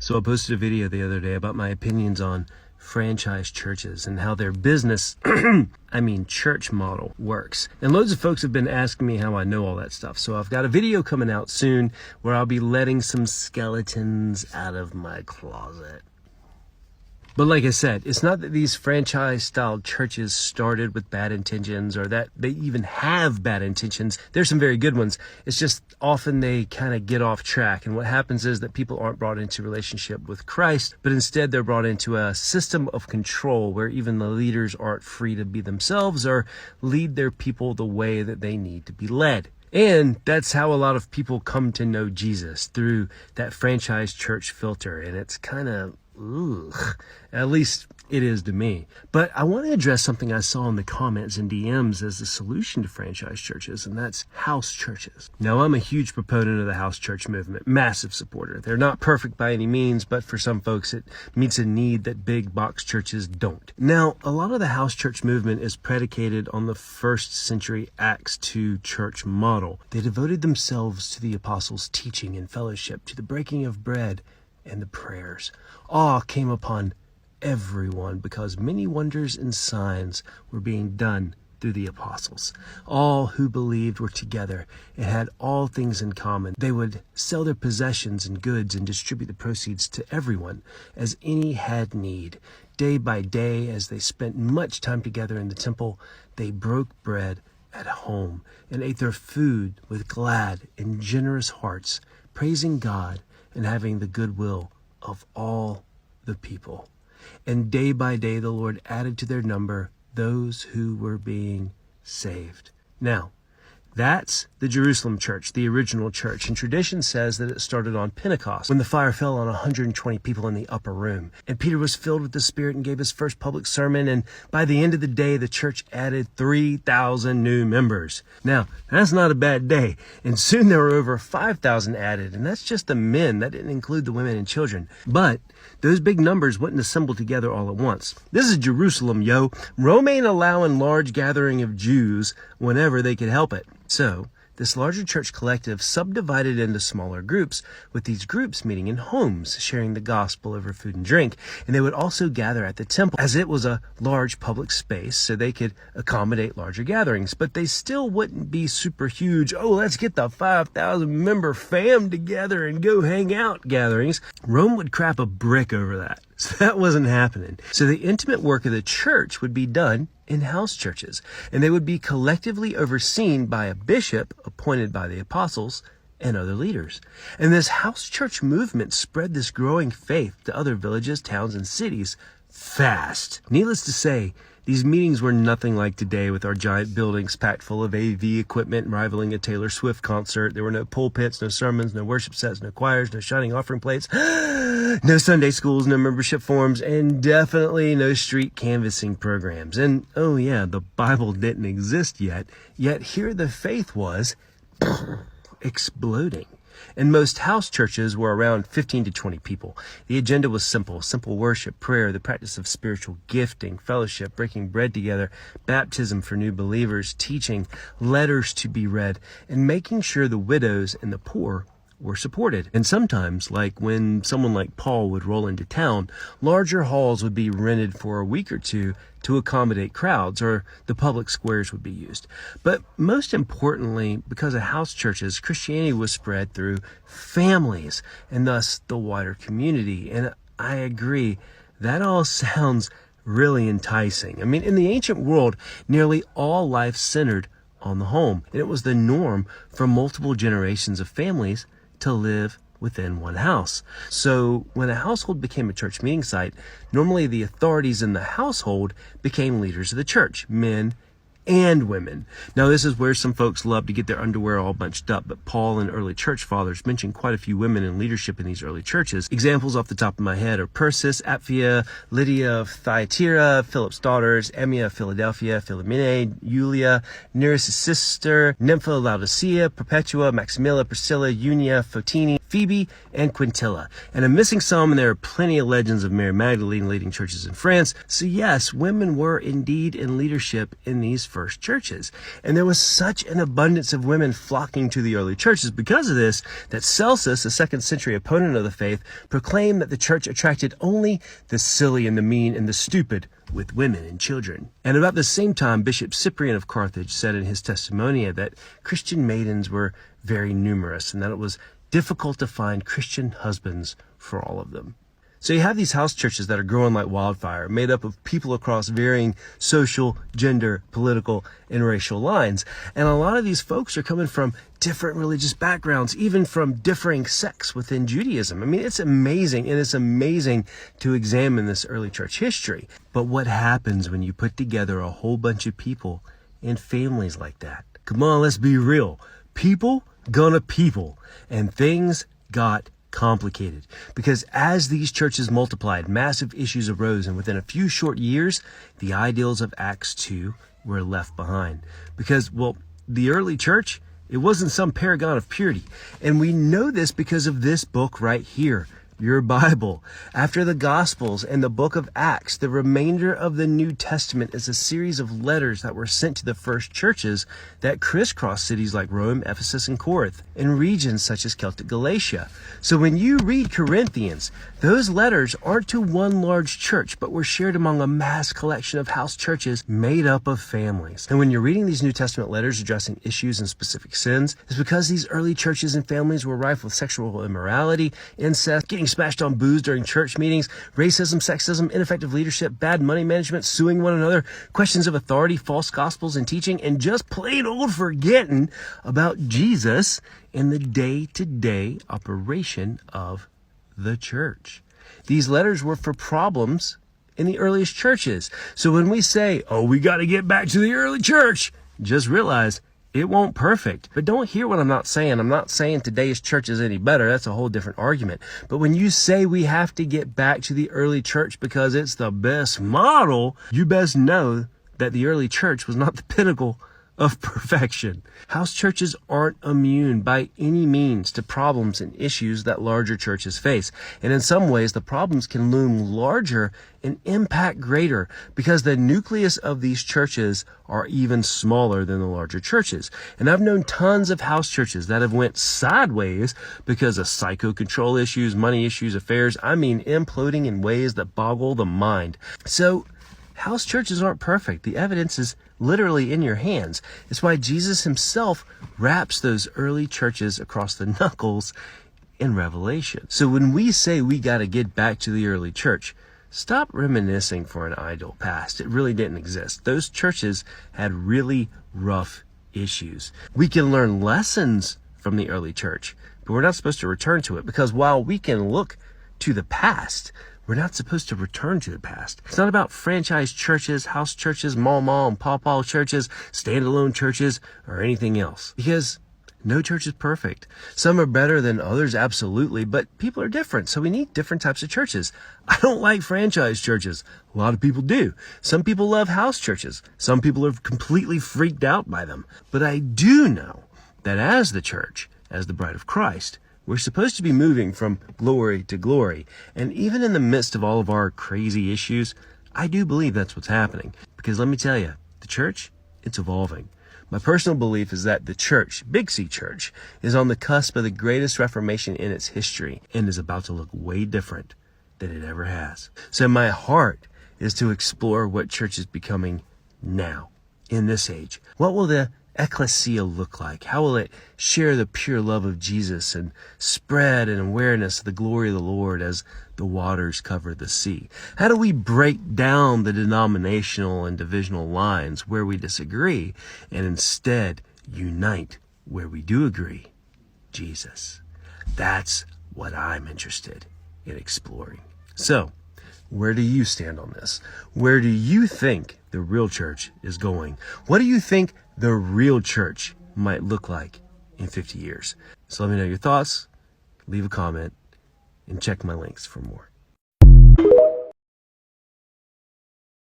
So I posted a video the other day about my opinions on franchise churches and how their business, church model works. And loads of folks have been asking me how I know all that stuff. So I've got a video coming out soon where I'll be letting some skeletons out of my closet. But like I said, it's not that these franchise-style churches started with bad intentions or that they even have bad intentions. There's some very good ones. It's just often they kind of get off track. And what happens is that people aren't brought into relationship with Christ, but instead they're brought into a system of control where even the leaders aren't free to be themselves or lead their people the way that they need to be led. And that's how a lot of people come to know Jesus, through that franchise church filter. And it's kind of, at least it is to me. But I want to address something I saw in the comments and DMs as the solution to franchise churches, and that's house churches. Now, I'm a huge proponent of the house church movement, massive supporter. They're not perfect by any means, but for some folks it meets a need that big box churches don't. Now, a lot of the house church movement is predicated on the first century Acts 2 church model. They devoted themselves to the apostles' teaching and fellowship, to the breaking of bread and the prayers. Awe came upon everyone because many wonders and signs were being done through the apostles. All who believed were together and had all things in common. They would sell their possessions and goods and distribute the proceeds to everyone as any had need. Day by day, as they spent much time together in the temple, they broke bread at home and ate their food with glad and generous hearts, praising God and having the goodwill of all the people. And day by day the Lord added to their number those who were being saved. Now, that's the Jerusalem church, the original church. And tradition says that it started on Pentecost, when the fire fell on 120 people in the upper room. And Peter was filled with the Spirit and gave his first public sermon. And by the end of the day, the church added 3,000 new members. Now, that's not a bad day. And soon there were over 5,000 added. And that's just the men. That didn't include the women and children. But those big numbers wouldn't assemble together all at once. This is Jerusalem, yo. Rome ain't allowing large gathering of Jews whenever they could help it. So, this larger church collective subdivided into smaller groups, with these groups meeting in homes, sharing the gospel over food and drink. And they would also gather at the temple, as it was a large public space, so they could accommodate larger gatherings. But they still wouldn't be super huge, let's get the 5,000 member fam together and go hang out gatherings. Rome would crap a brick over that. So that wasn't happening. So the intimate work of the church would be done in house churches, and they would be collectively overseen by a bishop appointed by the apostles and other leaders. And this house church movement spread this growing faith to other villages, towns, and cities fast. Needless to say, these meetings were nothing like today, with our giant buildings packed full of AV equipment rivaling a Taylor Swift concert. There were no pulpits, no sermons, no worship sets, no choirs, no shining offering plates, no Sunday schools, no membership forms, and definitely no street canvassing programs. And oh yeah, the Bible didn't exist yet here the faith was exploding. And most house churches were around 15 to 20 people. The agenda was simple worship, prayer, the practice of spiritual gifting, fellowship, breaking bread together, baptism for new believers, teaching, letters to be read, and making sure the widows and the poor were supported. And sometimes, like when someone like Paul would roll into town, larger halls would be rented for a week or two to accommodate crowds, or the public squares would be used. But most importantly, because of house churches, Christianity was spread through families and thus the wider community. And I agree, that all sounds really enticing. In the ancient world, nearly all life centered on the home, and it was the norm for multiple generations of families to live within one house. So when a household became a church meeting site, normally the authorities in the household became leaders of the church, men and women. Now, this is where some folks love to get their underwear all bunched up, but Paul and early church fathers mentioned quite a few women in leadership in these early churches. Examples off the top of my head are Persis, Apphia, Lydia of Thyatira, Philip's daughters, Ammia of Philadelphia, Philomene, Julia, Nereus' sister, Nympha of Laodicea, Perpetua, Maximilla, Priscilla, Eunia, Photini, Phoebe and Quintilla. And I'm missing some, and there are plenty of legends of Mary Magdalene leading churches in France. So yes, women were indeed in leadership in these first churches. And there was such an abundance of women flocking to the early churches because of this, that Celsus, a 2nd century opponent of the faith, proclaimed that the church attracted only the silly and the mean and the stupid, with women and children. And about the same time, Bishop Cyprian of Carthage said in his Testimonia that Christian maidens were very numerous and that it was difficult to find Christian husbands for all of them. So you have these house churches that are growing like wildfire, made up of people across varying social, gender, political, and racial lines. And a lot of these folks are coming from different religious backgrounds, even from differing sects within Judaism. I mean, it's amazing, and it's amazing to examine this early church history. But what happens when you put together a whole bunch of people in families like that? Come on, let's be real. People gonna people, and things got complicated, because as these churches multiplied, massive issues arose, and within a few short years, the ideals of Acts 2 were left behind. Because, well, the early church, it wasn't some paragon of purity. And we know this because of this book right here, your Bible. After the Gospels and the book of Acts, the remainder of the New Testament is a series of letters that were sent to the first churches that crisscross cities like Rome, Ephesus, and Corinth, and regions such as Celtic Galatia. So when you read Corinthians, those letters aren't to one large church, but were shared among a mass collection of house churches made up of families. And when you're reading these New Testament letters addressing issues and specific sins, it's because these early churches and families were rife with sexual immorality, incest, getting smashed on booze during church meetings, racism, sexism, ineffective leadership, bad money management, suing one another, questions of authority, false gospels and teaching, and just plain old forgetting about Jesus and the day-to-day operation of the church. These letters were for problems in the earliest churches. So when we say, oh, we got to get back to the early church, just realize it won't perfect. But don't hear what I'm not saying. I'm not saying today's church is any better. That's a whole different argument. But when you say we have to get back to the early church because it's the best model, you best know that the early church was not the pinnacle of perfection. House churches aren't immune by any means to problems and issues that larger churches face. And in some ways, the problems can loom larger and impact greater because the nucleus of these churches are even smaller than the larger churches. And I've known tons of house churches that have went sideways because of psycho control issues, money issues, affairs. I mean, imploding in ways that boggle the mind. So house churches aren't perfect. The evidence is literally in your hands. It's why Jesus himself wraps those early churches across the knuckles in Revelation. So when we say we got to get back to the early church, stop reminiscing for an idle past. It really didn't exist. Those churches had really rough issues. We can learn lessons from the early church, but we're not supposed to return to it, because while we can look to the past, we're not supposed to return to the past. It's not about franchise churches, house churches, mama and pawpaw churches, standalone churches, or anything else. Because no church is perfect. Some are better than others, absolutely, but people are different, so we need different types of churches. I don't like franchise churches. A lot of people do. Some people love house churches. Some people are completely freaked out by them. But I do know that as the church, as the bride of Christ, we're supposed to be moving from glory to glory. And even in the midst of all of our crazy issues, I do believe that's what's happening. Because let me tell you, the church, it's evolving. My personal belief is that the church, Big C Church, is on the cusp of the greatest reformation in its history and is about to look way different than it ever has. So my heart is to explore what church is becoming now, in this age. What will the ecclesia look like? How will it share the pure love of Jesus and spread an awareness of the glory of the Lord as the waters cover the sea? How do we break down the denominational and divisional lines where we disagree and instead unite where we do agree? Jesus. That's what I'm interested in exploring. So, where do you stand on this? Where do you think the real church is going? What do you think the real church might look like in 50 years? So let me know your thoughts, leave a comment, and check my links for more.